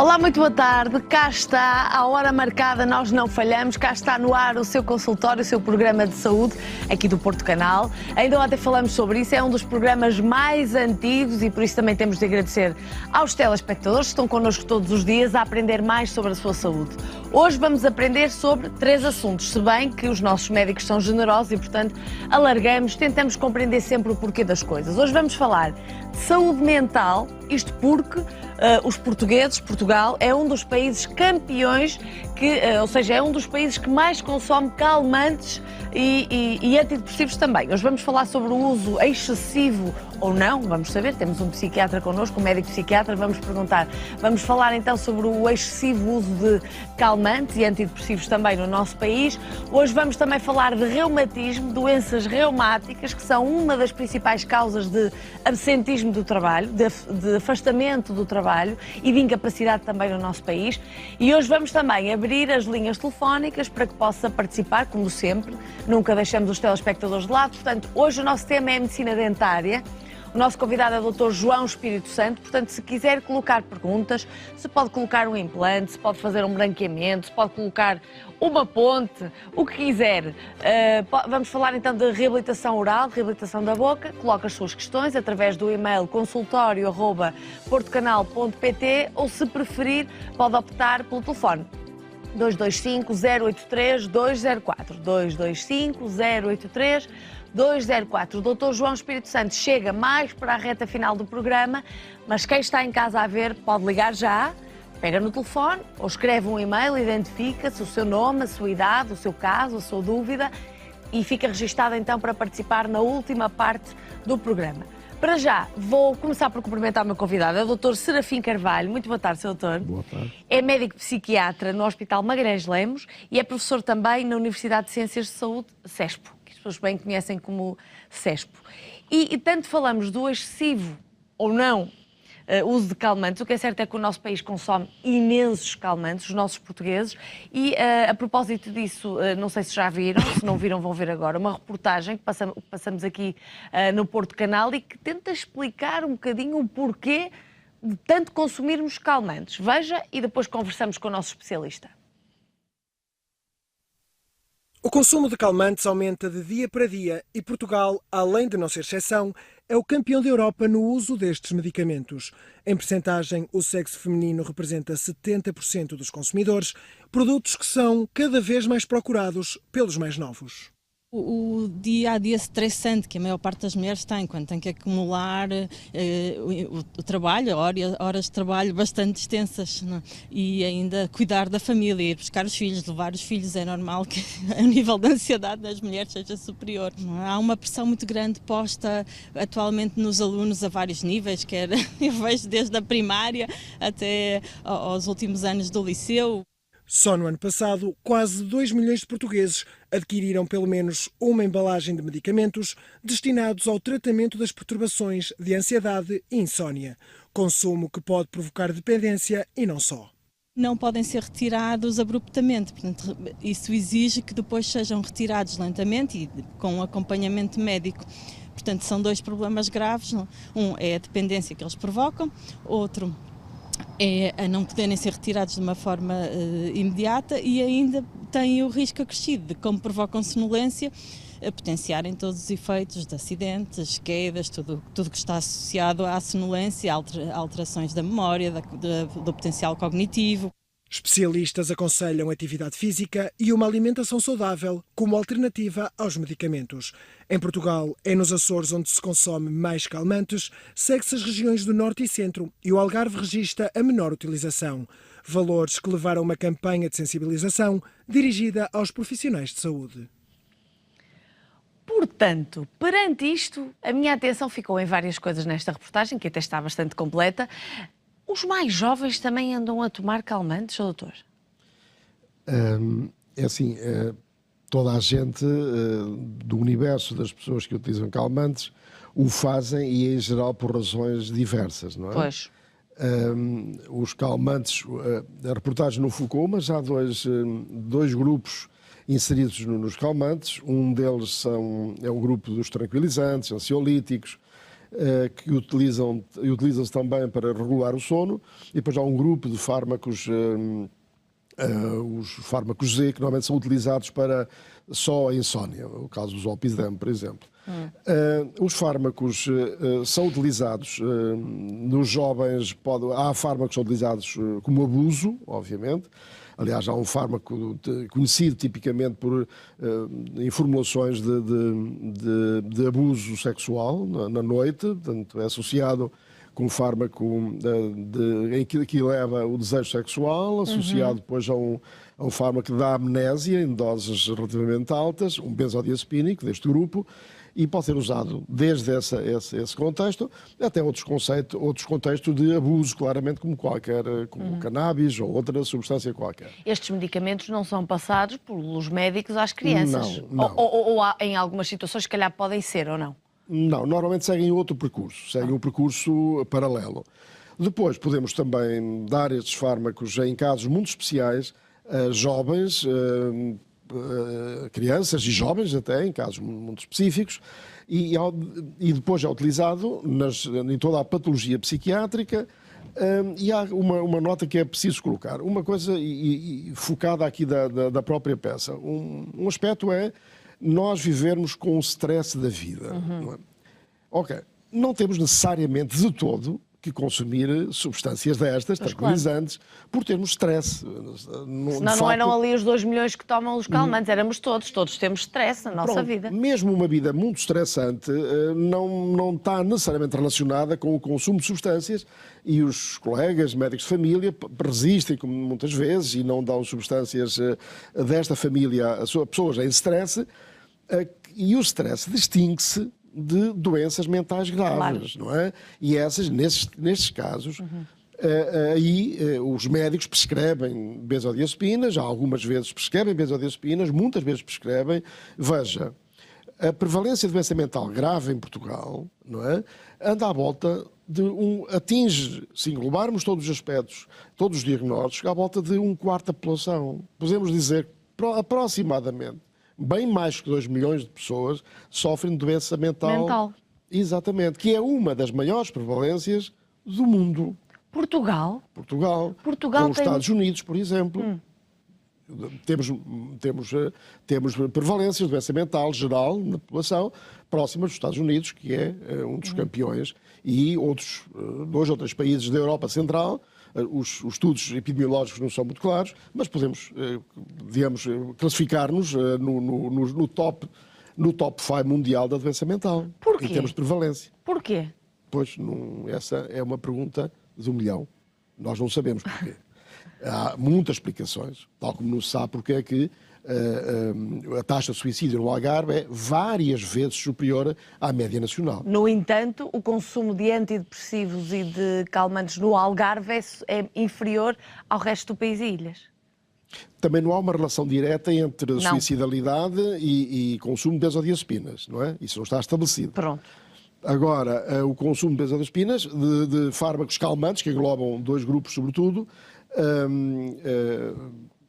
Olá, muito boa tarde. Cá está, à hora marcada, nós não falhamos. Cá está no ar o seu consultório, o seu programa de saúde, aqui do Porto Canal. Ainda ontem falamos sobre isso, é um dos programas mais antigos e por isso também temos de agradecer aos telespectadores que estão connosco todos os dias a aprender mais sobre a sua saúde. Hoje vamos aprender sobre 3 assuntos, se bem que os nossos médicos são generosos e, portanto, alargamos, tentamos compreender sempre o porquê das coisas. Hoje vamos falar de saúde mental, isto porque os portugueses, Portugal, é um dos países campeões, ou seja, é um dos países que mais consome calmantes e antidepressivos também. Hoje vamos falar sobre o uso excessivo ou não, vamos saber, temos um psiquiatra connosco, um médico psiquiatra, vamos perguntar. Vamos falar então sobre o excessivo uso de calmantes e antidepressivos também no nosso país. Hoje vamos também falar de reumatismo, doenças reumáticas, que são uma das principais causas de absentismo do trabalho, de afastamento do trabalho e de incapacidade também no nosso país. E hoje vamos também abrir as linhas telefónicas para que possa participar, como sempre, nunca deixamos os telespectadores de lado. Portanto, hoje o nosso tema é a medicina dentária. O nosso convidado é o Dr. João Espírito Santo, portanto, se quiser colocar perguntas, se pode colocar um implante, se pode fazer um branqueamento, se pode colocar uma ponte, o que quiser. Vamos falar então de reabilitação oral, reabilitação da boca. Coloca as suas questões através do e-mail consultorio@portocanal.pt ou, se preferir, pode optar pelo telefone 225 083 204, 225 083 204. O Dr. João Espírito Santo chega mais para a reta final do programa, mas quem está em casa a ver pode ligar já, pega no telefone ou escreve um e-mail, identifica-se, o seu nome, a sua idade, o seu caso, a sua dúvida e fica registado então para participar na última parte do programa. Para já, vou começar por cumprimentar o meu convidado, é o Dr. Serafim Carvalho. Muito boa tarde, Sr. Doutor. Boa tarde. É médico psiquiatra no Hospital Magalhães Lemos e é professor também na Universidade de Ciências de Saúde, CESPO, que as pessoas bem conhecem como CESPO. E tanto falamos do excessivo ou não uso de calmantes. O que é certo é que o nosso país consome imensos calmantes, os nossos portugueses, e a propósito disso, não sei se já viram, se não viram vão ver agora, uma reportagem que passamos aqui no Porto Canal e que tenta explicar um bocadinho o porquê de tanto consumirmos calmantes. Veja e depois conversamos com o nosso especialista. O consumo de calmantes aumenta de dia para dia e Portugal, além de não ser exceção, é o campeão da Europa no uso destes medicamentos. Em percentagem, o sexo feminino representa 70% dos consumidores, produtos que são cada vez mais procurados pelos mais novos. O dia-a-dia estressante que a maior parte das mulheres tem, quando tem que acumular o trabalho, horas de trabalho bastante extensas, não? E ainda cuidar da família, ir buscar os filhos, levar os filhos, é normal que o nível de ansiedade das mulheres seja superior. Não? Há uma pressão muito grande posta atualmente nos alunos a vários níveis, quer eu vejo desde a primária até aos últimos anos do liceu. Só no ano passado, quase 2 milhões de portugueses adquiriram pelo menos uma embalagem de medicamentos destinados ao tratamento das perturbações de ansiedade e insónia, consumo que pode provocar dependência e não só. Não podem ser retirados abruptamente, portanto, isso exige que depois sejam retirados lentamente e com um acompanhamento médico. Portanto, são 2 problemas graves. Um é a dependência que eles provocam, outro é a não poderem ser retirados de uma forma imediata e ainda têm o risco acrescido de, como provocam sonolência, potenciarem todos os efeitos de acidentes, quedas, tudo que está associado à sonolência, alterações da memória, do potencial cognitivo. Especialistas aconselham atividade física e uma alimentação saudável como alternativa aos medicamentos. Em Portugal, é nos Açores onde se consome mais calmantes, segue-se as regiões do Norte e Centro e o Algarve registra a menor utilização. Valores que levaram a uma campanha de sensibilização dirigida aos profissionais de saúde. Portanto, perante isto, a minha atenção ficou em várias coisas nesta reportagem, que até está bastante completa. Os mais jovens também andam a tomar calmantes, doutor? É assim, toda a gente do universo das pessoas que utilizam calmantes o fazem e em geral por razões diversas, não é? Pois. Os calmantes, a reportagem não focou, mas há dois grupos inseridos nos calmantes. Um deles é o grupo dos tranquilizantes, ansiolíticos, que utilizam-se também para regular o sono, e depois há um grupo de fármacos, os fármacos Z, que normalmente são utilizados para só a insónia, o caso do Zolpidem, por exemplo. Os fármacos são utilizados nos jovens, há fármacos que são utilizados como abuso, obviamente. Aliás, há um fármaco conhecido tipicamente por em formulações de abuso sexual na noite, portanto, é associado com um fármaco em que leva o desejo sexual, associado depois a um fármaco que dá amnésia em doses relativamente altas, um benzodiazepínico deste grupo, e pode ser usado desde esse contexto até outros contextos de abuso, claramente, como cannabis ou outra substância qualquer. Estes medicamentos não são passados pelos médicos às crianças? Não. Ou em algumas situações, se calhar, podem ser ou não? Não, normalmente seguem outro percurso, seguem um percurso paralelo. Depois podemos também dar estes fármacos em casos muito especiais a jovens, crianças e jovens até, em casos muito específicos, e depois é utilizado em toda a patologia psiquiátrica. E há uma nota que é preciso colocar, uma coisa focada aqui da própria peça. Um aspecto é nós vivermos com o stress da vida. Não é? Ok, não temos necessariamente de todo que consumir substâncias destas, tranquilizantes, por termos stress. Senão não eram ali os 2 milhões que tomam os calmantes, éramos todos temos stress na nossa vida. Mesmo uma vida muito estressante não está necessariamente relacionada com o consumo de substâncias, e os colegas médicos de família resistem muitas vezes e não dão substâncias desta família a pessoas em stress, e o stress distingue-se de doenças mentais graves, não é? E essas, nestes casos, os médicos prescrevem benzodiazepinas, algumas vezes prescrevem benzodiazepinas, muitas vezes prescrevem. Veja, a prevalência de doença mental grave em Portugal, não é? Anda à volta atinge, se englobarmos todos os aspectos, todos os diagnósticos, à volta de 1/4 da população. Podemos dizer aproximadamente bem mais que 2 milhões de pessoas sofrem de doença mental. Exatamente, que é uma das maiores prevalências do mundo. Portugal Com os Estados Unidos, por exemplo. Temos prevalências de doença mental geral na população próximas dos Estados Unidos, que é um dos campeões, e outros 2 ou 3 países da Europa Central. Os estudos epidemiológicos não são muito claros, mas podemos, digamos, classificar-nos no top 5 mundial da doença mental. Porquê? Em termos de prevalência. Porquê? Pois, essa é uma pergunta de 1 milhão. Nós não sabemos porquê. Há muitas explicações, tal como não se sabe porque é que a taxa de suicídio no Algarve é várias vezes superior à média nacional. No entanto, o consumo de antidepressivos e de calmantes no Algarve é inferior ao resto do país e ilhas. Também não há uma relação direta entre suicidalidade e consumo de benzodiazepinas, não é? Isso não está estabelecido. Pronto. Agora, o consumo de benzodiazepinas, de fármacos calmantes, que englobam 2 grupos sobretudo,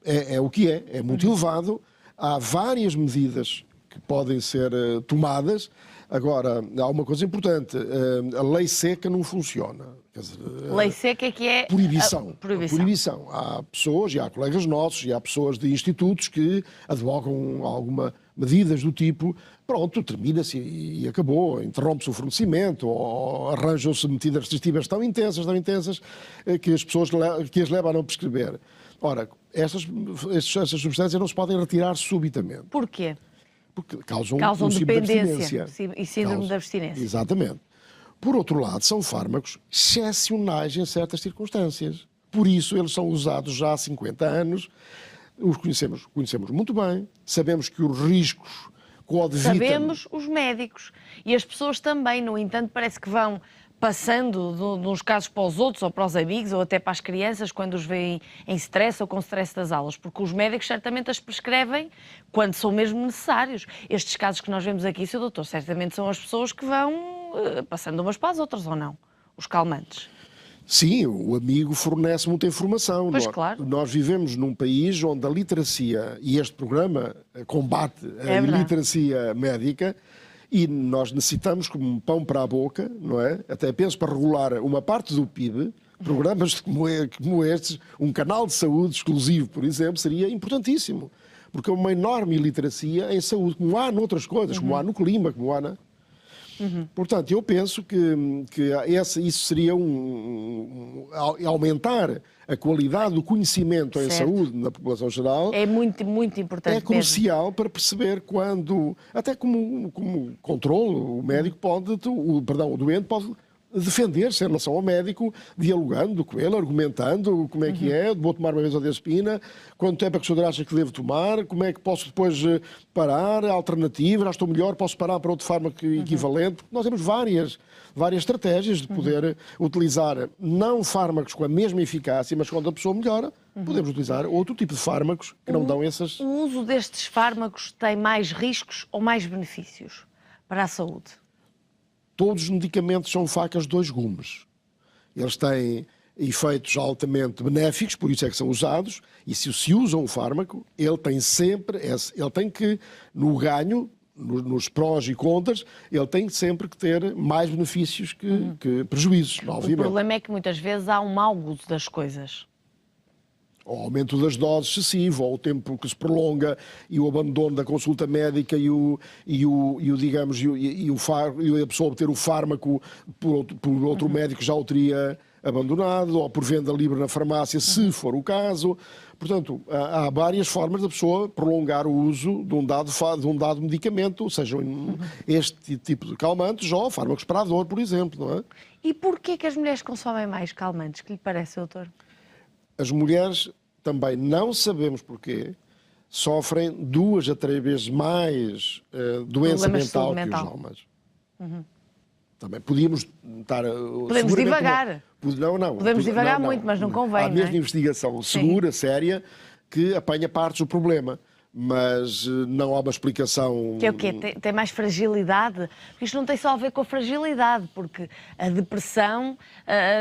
é o que é muito elevado. Há várias medidas que podem ser tomadas. Agora, há uma coisa importante, a lei seca não funciona. Quer dizer, lei seca é que é proibição. Há pessoas, e há colegas nossos, e há pessoas de institutos que advogam alguma medidas do tipo, pronto, termina-se e acabou, interrompe-se o fornecimento, ou arranjam-se medidas restritivas tão intensas que as pessoas que as levam a não prescrever. Ora, essas substâncias não se podem retirar subitamente. Porquê? Porque causam dependência e síndrome de abstinência. Exatamente. Por outro lado, são fármacos excepcionais em certas circunstâncias. Por isso, eles são usados já há 50 anos. Os conhecemos muito bem. Sabemos que os riscos coadjuvam... Sabemos os médicos. E as pessoas também, no entanto, parece que vão passando de uns casos para os outros, ou para os amigos, ou até para as crianças, quando os veem em stress ou com stress das aulas, porque os médicos certamente as prescrevem quando são mesmo necessários. Estes casos que nós vemos aqui, Sr. Doutor, certamente são as pessoas que vão passando umas para as outras, ou não? Os calmantes. Sim, o amigo fornece muita informação. Pois, claro. Nós vivemos num país onde a literacia, e este programa combate a iliteracia médica, E nós necessitamos, como um pão para a boca, não é? Até penso para regular uma parte do PIB, programas como estes, um canal de saúde exclusivo, por exemplo, seria importantíssimo. Porque há uma enorme iliteracia em saúde, como há noutras coisas, como há no clima, como há na... Portanto, eu penso que isso seria aumentar a qualidade do conhecimento em saúde na população geral. É muito, muito importante. É crucial para perceber quando, até como controle, o médico pode, o doente pode defender-se em relação ao médico, dialogando com ele, argumentando como é que é, vou tomar uma benzodiazepina, quanto tempo é que o senhor acha que devo tomar, como é que posso depois parar, alternativa, já estou melhor, posso parar para outro fármaco equivalente. Nós temos várias estratégias de poder utilizar não fármacos com a mesma eficácia, mas quando a pessoa melhora, podemos utilizar outro tipo de fármacos que não dão essas... O uso destes fármacos tem mais riscos ou mais benefícios para a saúde? Todos os medicamentos são facas de dois gumes. Eles têm efeitos altamente benéficos, por isso é que são usados, e se usa um fármaco, ele tem que, no ganho, nos prós e contras, ele tem sempre que ter mais benefícios que prejuízos, obviamente. O problema é que muitas vezes há um mau uso das coisas. O aumento das doses excessivo, ou o tempo que se prolonga e o abandono da consulta médica e a pessoa obter o fármaco por outro médico que já o teria abandonado, ou por venda livre na farmácia, se for o caso. Portanto, há várias formas da pessoa prolongar o uso de um dado medicamento, sejam este tipo de calmantes ou fármacos para a dor, por exemplo, não é? E porquê que as mulheres consomem mais calmantes? Que lhe parece, doutor? As mulheres, também não sabemos porquê, sofrem 2 a 3 vezes mais doença mental que os homens. Também podíamos estar... Podemos divagar. Podemos divagar muito, mas não convém. Há mesmo investigação segura, séria, que apanha partes do problema. Mas não há uma explicação... Que é o quê? Tem mais fragilidade? Porque isto não tem só a ver com a fragilidade, porque a depressão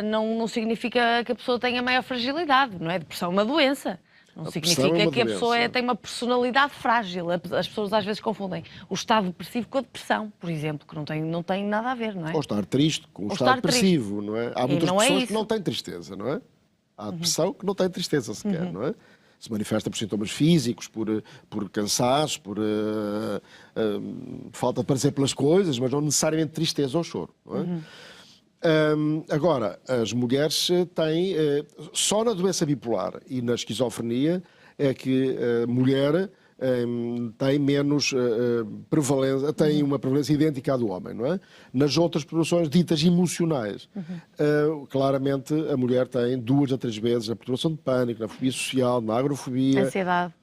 não significa que a pessoa tenha maior fragilidade, não é? A depressão é uma doença. Não significa que a pessoa tem uma personalidade frágil. As pessoas às vezes confundem o estado depressivo com a depressão, por exemplo, que não tem nada a ver, não é? Ou estar triste com o estado depressivo, não é? Há muitas pessoas que não têm tristeza, não é? Há depressão que não tem tristeza sequer, não é? Se manifesta por sintomas físicos, por cansaço, por falta de prazer pelas coisas, mas não necessariamente tristeza ou choro. Não é? Agora, as mulheres têm, só na doença bipolar e na esquizofrenia, é que a mulher tem menos prevalência, tem uma prevalência idêntica à do homem, não é? Nas outras perturbações ditas emocionais, claramente a mulher tem 2 a 3 vezes a perturbação de pânico, na fobia social, na agrofobia. Ansiedade.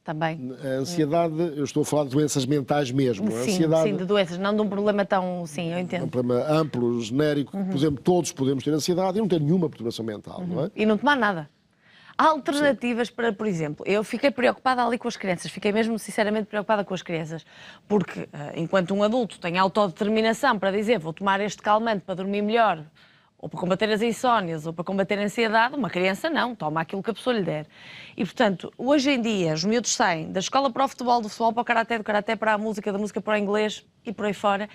Também. A ansiedade, eu estou a falar de doenças mentais mesmo. Sim, de doenças, não de um problema tão... Sim, eu entendo. Um problema amplo, genérico, por exemplo, todos podemos ter ansiedade e não ter nenhuma perturbação mental, não é? E não tomar nada. Há alternativas para, por exemplo, eu fiquei preocupada ali com as crianças, fiquei mesmo sinceramente preocupada com as crianças, porque enquanto um adulto tem autodeterminação para dizer vou tomar este calmante para dormir melhor, ou para combater as insónias, ou para combater a ansiedade, uma criança não, toma aquilo que a pessoa lhe der. E, portanto, hoje em dia, os miúdos saem da escola para o futebol, do futebol para o karaté, do karaté para a música, da música para o inglês e por aí fora.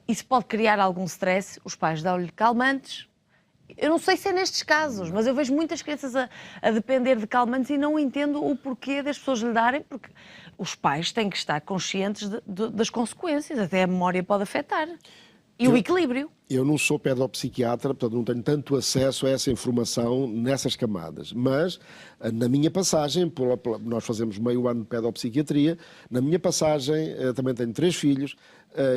Isso pode criar algum stress, os pais dão-lhe calmantes. Eu não sei se é nestes casos, mas eu vejo muitas crianças a depender de calmantes e não entendo o porquê das pessoas lhe darem, porque os pais têm que estar conscientes das consequências, até a memória pode afetar. E o equilíbrio. Eu não sou pedopsiquiatra, portanto não tenho tanto acesso a essa informação nessas camadas, mas na minha passagem, nós fazemos meio ano de pedopsiquiatria, na minha passagem, também tenho 3 filhos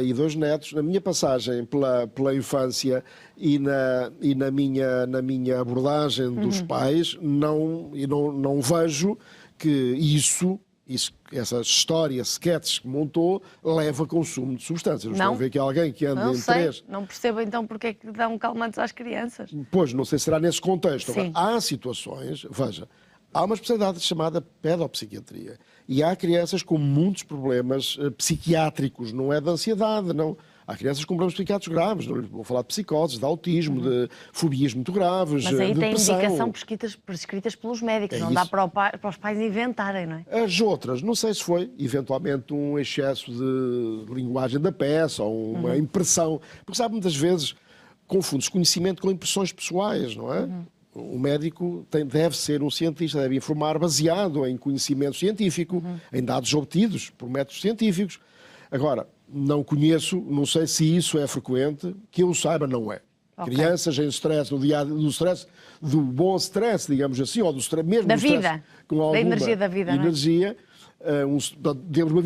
e 2 netos, na minha passagem pela infância e na minha abordagem dos pais, não vejo que essa história, sketches que montou, leva a consumo de substâncias. Não estou a ver que alguém que anda em 3... Não percebo então porque é que dão calmantes às crianças. Pois, não sei se será nesse contexto. Agora, há situações, veja, Há uma especialidade chamada pedopsiquiatria. E há crianças com muitos problemas psiquiátricos, não é de ansiedade, não. Há crianças com problemas psiquiátricos graves, não vou falar de psicoses, de autismo, de fobias muito graves, Mas aí de tem depressão. indicação prescritas pelos médicos, não dá para os pais inventarem, não é? As outras, não sei se foi eventualmente um excesso de linguagem da peça ou uma impressão, porque sabe, muitas vezes confunde-se conhecimento com impressões pessoais, não é? O médico deve ser um cientista, deve informar baseado em conhecimento científico, em dados obtidos por métodos científicos. Agora, não conheço, não sei se isso é frequente, que eu saiba, não é. Okay. Crianças em stress, no dia do stress, do bom stress, digamos assim, ou do stress, mesmo da do stress, vida, com alguma da energia da vida, energia, temos uma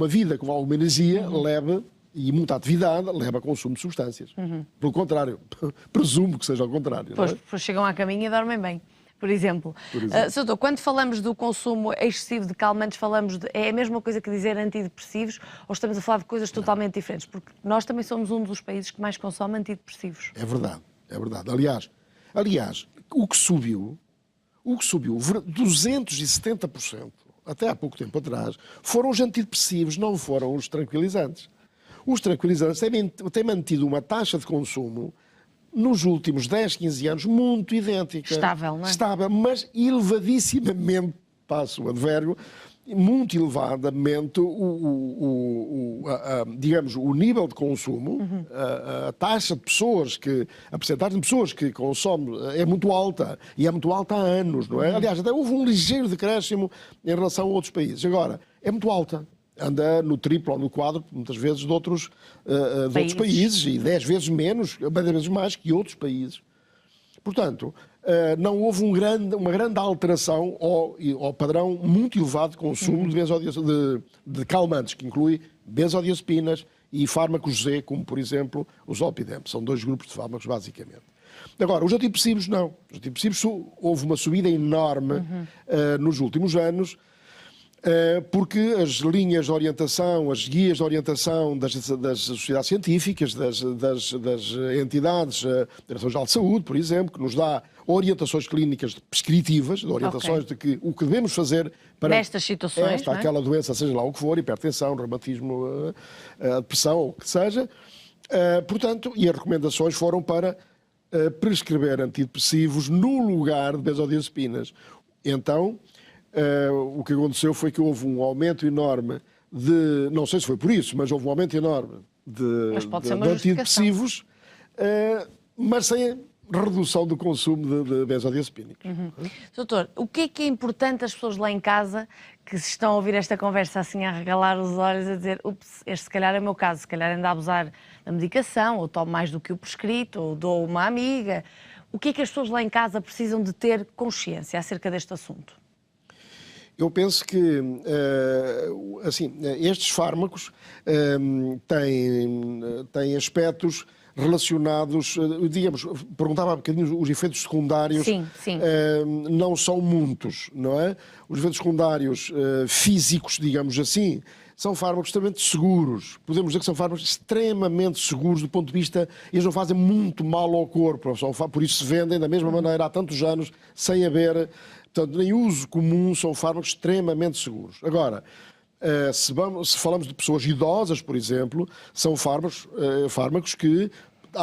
vida com alguma energia, leva, e muita atividade, leva a consumo de substâncias. Pelo contrário, presumo que seja ao contrário. Pois, não é? Depois chegam à caminha e dormem bem. Por exemplo. Sr. Doutor, quando falamos do consumo excessivo de calmantes, é a mesma coisa que dizer antidepressivos ou estamos a falar de coisas totalmente diferentes? Porque nós também somos um dos países que mais consome antidepressivos. É verdade, é verdade. Aliás, o que subiu 270%, até há pouco tempo atrás, foram os antidepressivos, não foram os tranquilizantes. Os tranquilizantes têm mantido uma taxa de consumo nos últimos 10, 15 anos, muito idêntica. Estável, não é? Estável, mas elevadissimamente, passo o advérbio, muito elevadamente digamos, o nível de consumo, a taxa de pessoas a percentagem de pessoas que consomem é muito alta, e é muito alta há anos, não é? Aliás, até houve um ligeiro decréscimo em relação a outros países. Agora, é muito alta. Anda no triplo ou no quádruplo, muitas vezes, de outros países, e 10 vezes menos, 10 vezes mais que outros países. Portanto, não houve uma grande alteração ao padrão muito elevado de consumo de calmantes, que inclui benzodiazepinas e fármacos Z, como, por exemplo, os Zolpidem. São 2 grupos de fármacos, basicamente. Agora, os antidepressivos não. Os antidepressivos houve uma subida enorme nos últimos anos, porque as linhas de orientação, as guias de orientação das sociedades científicas, das entidades, da Direção-Geral de Saúde, por exemplo, que nos dá orientações clínicas prescritivas, orientações de que o que devemos fazer para nestas situações, não é? aquela doença, seja lá o que for, hipertensão, reumatismo, depressão, ou o que seja. Portanto, e as recomendações foram para prescrever antidepressivos no lugar de benzodiazepinas. Então, o que aconteceu foi que houve um aumento enorme não sei se foi por isso, mas houve um aumento enorme de antidepressivos, mas sem redução do consumo de benzodiazepínicos. Doutor, o que é importante as pessoas lá em casa que se estão a ouvir esta conversa assim a regalar os olhos, a dizer, ups, este se calhar é o meu caso, se calhar ando a abusar da medicação, ou tomo mais do que o prescrito, ou dou uma amiga. O que é que as pessoas lá em casa precisam de ter consciência acerca deste assunto? Eu penso que estes fármacos têm aspectos relacionados, digamos, perguntava há bocadinho, os efeitos secundários sim. Não são muitos, não é? Os efeitos secundários físicos, digamos assim, são fármacos extremamente seguros. Podemos dizer que são fármacos extremamente seguros do ponto de vista, eles não fazem muito mal ao corpo, por isso se vendem da mesma maneira há tantos anos, sem haver... Portanto, em uso comum, são fármacos extremamente seguros. Agora, se falamos de pessoas idosas, por exemplo, são fármacos que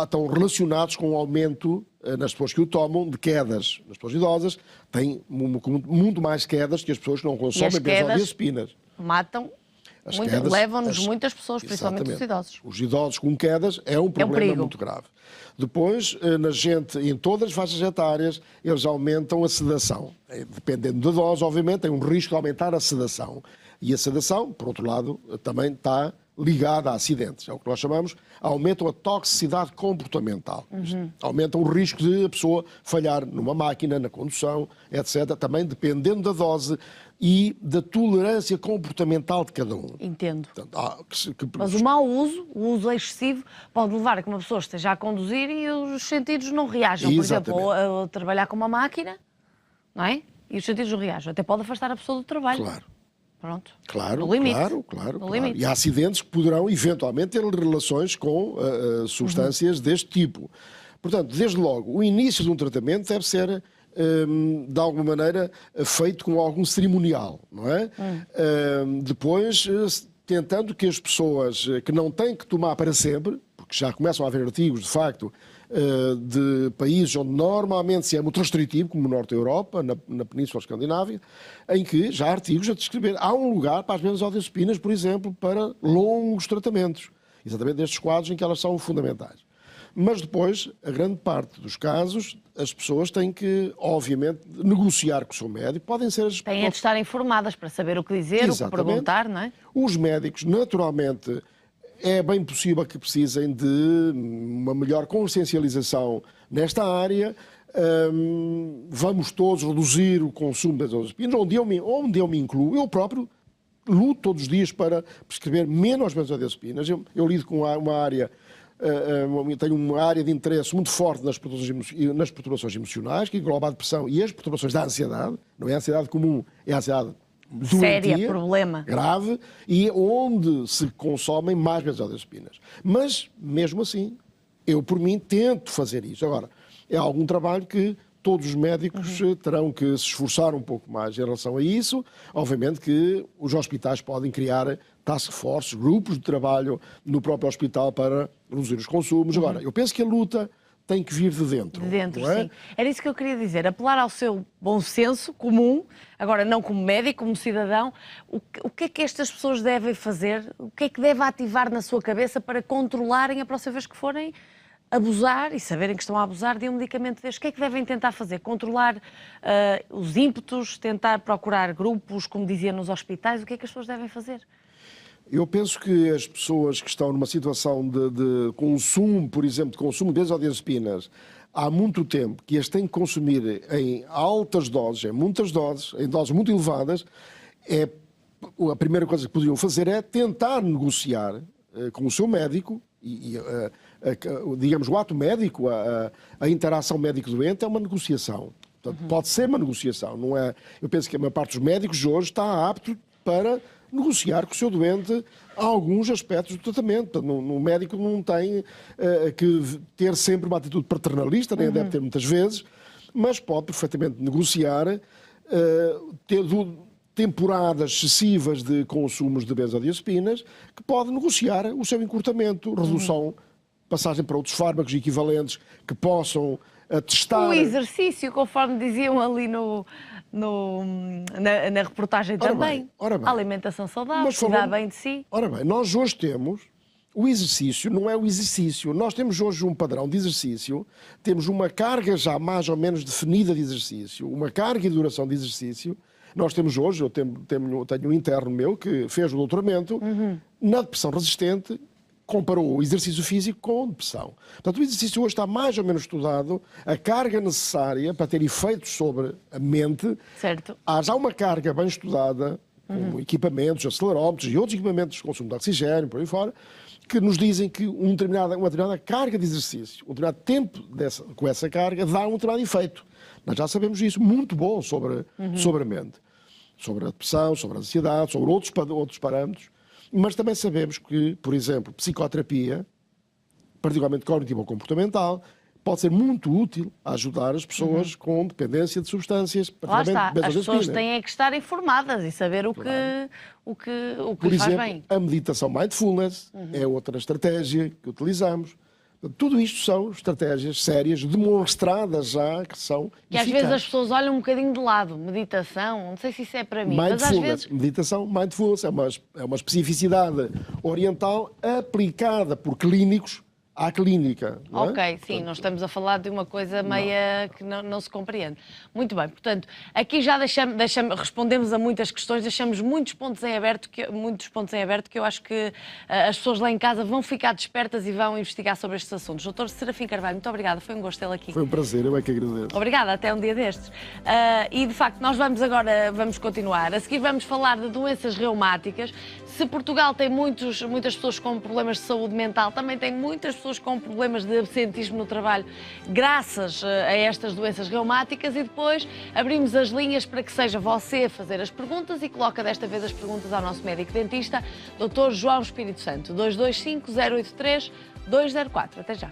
estão relacionados com o aumento, nas pessoas que o tomam, de quedas. As pessoas idosas têm muito mais quedas que as pessoas que não consomem benzodiazepinas. Matam, levam-nos muitas pessoas, principalmente os idosos. Os idosos com quedas é um problema muito grave. Depois, em todas as faixas etárias, eles aumentam a sedação. Dependendo da dose, obviamente, tem um risco de aumentar a sedação. E a sedação, por outro lado, também está ligada a acidentes. É o que nós chamamos, aumentam a toxicidade comportamental. Aumentam o risco de a pessoa falhar numa máquina, na condução, etc. Também dependendo da dose e da tolerância comportamental de cada um. Entendo. Portanto, mas o mau uso, o uso excessivo, pode levar a que uma pessoa esteja a conduzir e os sentidos não reajam. Exatamente. Por exemplo, a trabalhar com uma máquina, não é? E os sentidos não reajam. Até pode afastar a pessoa do trabalho. Claro. Pronto. Claro, no limite. Claro. E há acidentes que poderão eventualmente ter relações com substâncias deste tipo. Portanto, desde logo, o início de um tratamento deve ser de alguma maneira, feito com algum cerimonial, não é? Depois, tentando que as pessoas que não têm que tomar para sempre, porque já começam a haver artigos, de facto, de países onde normalmente se é muito restritivo, como no Norte da Europa, na Península Escandinávia, em que já há artigos a descrever. Há um lugar para as benzodiazepinas, por exemplo, para longos tratamentos. Exatamente nestes quadros em que elas são fundamentais. Mas depois, a grande parte dos casos, as pessoas têm que, obviamente, negociar com o seu médico. Podem ser as... Têm de estar informadas para saber o que dizer, o que perguntar, não é? Os médicos, naturalmente, é bem possível que precisem de uma melhor consciencialização nesta área. Vamos todos reduzir o consumo das benzodiazepinas, onde eu me incluo. Eu próprio luto todos os dias para prescrever menos benzodiazepinas. Eu lido com uma área... tenho uma área de interesse muito forte nas perturbações emocionais, que engloba a depressão e as perturbações da ansiedade. Não é a ansiedade comum, é a ansiedade doentia, séria, problema grave, e onde se consomem mais benzodiazepinas. Mas, mesmo assim, eu, por mim, tento fazer isso. Agora, é algum trabalho que todos os médicos terão que se esforçar um pouco mais em relação a isso. Obviamente que os hospitais podem criar task forces, grupos de trabalho no próprio hospital para reduzir os consumos. Agora, eu penso que a luta tem que vir de dentro. De dentro, não é? sim. Era isso que eu queria dizer, apelar ao seu bom senso comum, agora não como médico, como cidadão. O que é que estas pessoas devem fazer? O que é que deve ativar na sua cabeça para controlarem a próxima vez que forem abusar e saberem que estão a abusar de um medicamento deste? O que é que devem tentar fazer? Controlar os ímpetos, tentar procurar grupos, como dizia nos hospitais? O que é que as pessoas devem fazer? Eu penso que as pessoas que estão numa situação de consumo, por exemplo, de consumo de benzodiazepinas, há muito tempo, que as têm que consumir em altas doses, em muitas doses, em doses muito elevadas, a primeira coisa que poderiam fazer é tentar negociar com o seu médico, digamos, o ato médico, a interação médico-doente é uma negociação. Portanto, pode ser uma negociação, não é? Eu penso que a maior parte dos médicos hoje está apto para negociar com o seu doente alguns aspectos do tratamento. O médico não tem que ter sempre uma atitude paternalista, nem deve ter muitas vezes, mas pode perfeitamente negociar, ter temporadas excessivas de consumos de benzodiazepinas, que pode negociar o seu encurtamento, redução, passagem para outros fármacos equivalentes que possam testar... O exercício, conforme diziam ali na reportagem também. Ora bem. A alimentação saudável, cuidar bem de si. Ora bem, nós hoje temos... O exercício não é o exercício. Nós temos hoje um padrão de exercício, temos uma carga já mais ou menos definida de exercício, uma carga e duração de exercício. Nós temos hoje, eu tenho um interno meu que fez o doutoramento na depressão resistente, comparou o exercício físico com a depressão. Portanto, o exercício hoje está mais ou menos estudado, a carga necessária para ter efeitos sobre a mente. Certo. Há já uma carga bem estudada, com equipamentos, acelerómetros e outros equipamentos de consumo de oxigênio, por aí fora, que nos dizem que uma determinada carga de exercício, um determinado tempo com essa carga, dá um determinado efeito. Nós já sabemos isso, muito bom sobre a mente, sobre a depressão, sobre a ansiedade, sobre outros parâmetros, mas também sabemos que, por exemplo, psicoterapia, particularmente cognitivo-comportamental, pode ser muito útil a ajudar as pessoas com dependência de substâncias. Lá está, as pessoas têm que estar informadas e saber o que por lhes faz exemplo, bem. A meditação mindfulness é outra estratégia que utilizamos. Tudo isto são estratégias sérias, demonstradas já, que são que às vezes as pessoas olham um bocadinho de lado. Meditação, não sei se isso é para mim, mas às vezes... Meditação, mindfulness, é uma especificidade oriental aplicada por clínicos à clínica. Não é? Ok, sim, Portanto, nós estamos a falar de uma coisa meia que não se compreende. Muito bem, portanto, aqui já respondemos a muitas questões, deixamos muitos pontos em aberto que eu acho que as pessoas lá em casa vão ficar despertas e vão investigar sobre estes assuntos. Doutor Serafim Carvalho, muito obrigada, foi um gosto tê-lo aqui. Foi um prazer, eu é que agradeço. Obrigada, até um dia destes. E de facto, nós vamos continuar. A seguir vamos falar de doenças reumáticas. Se Portugal tem muitas pessoas com problemas de saúde mental, também tem muitas pessoas com problemas de absentismo no trabalho, graças a estas doenças reumáticas, e depois abrimos as linhas para que seja você a fazer as perguntas e coloca desta vez as perguntas ao nosso médico dentista, Dr. João Espírito Santo, 225 083 204. Até já.